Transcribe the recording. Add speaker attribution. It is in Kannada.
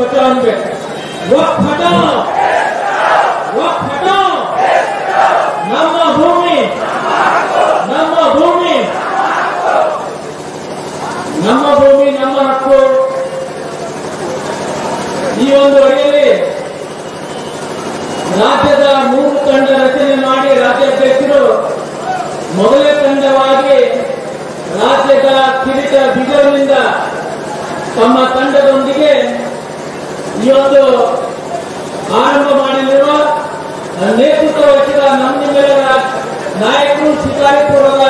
Speaker 1: बचाओ अनಬೇಕು वक्त हटाओ ನಮ್ಮ ಭೂಮಿ ನಮ್ಮ ಹಕ್ಕು ಈ ಒಂದು ಅಡಿಯಲ್ಲಿ ರಾಜ್ಯದ 3 ತಂಡ ರಚನೆ ಮಾಡಿ ರಾಜ್ಯಾಧ್ಯಕ್ಷರು ಮೊದಲೇ ತಂಡವಾಗಿ ರಾಜ್ಯದ ಕಿರಿಟ ಬಿಜರ್ನಿಂದ ತಮ್ಮ ತಂಡದೊಂದಿಗೆ ಈ ಒಂದು ಆರಂಭ ಮಾಡಲಿರುವ ನೇತೃತ್ವ ವಹಿಸಿದ ನಮ್ಮ ನಿಮ್ಮೆಲ್ಲರ ನಾಯಕರು ಶಿಕಾರಿಪುರದ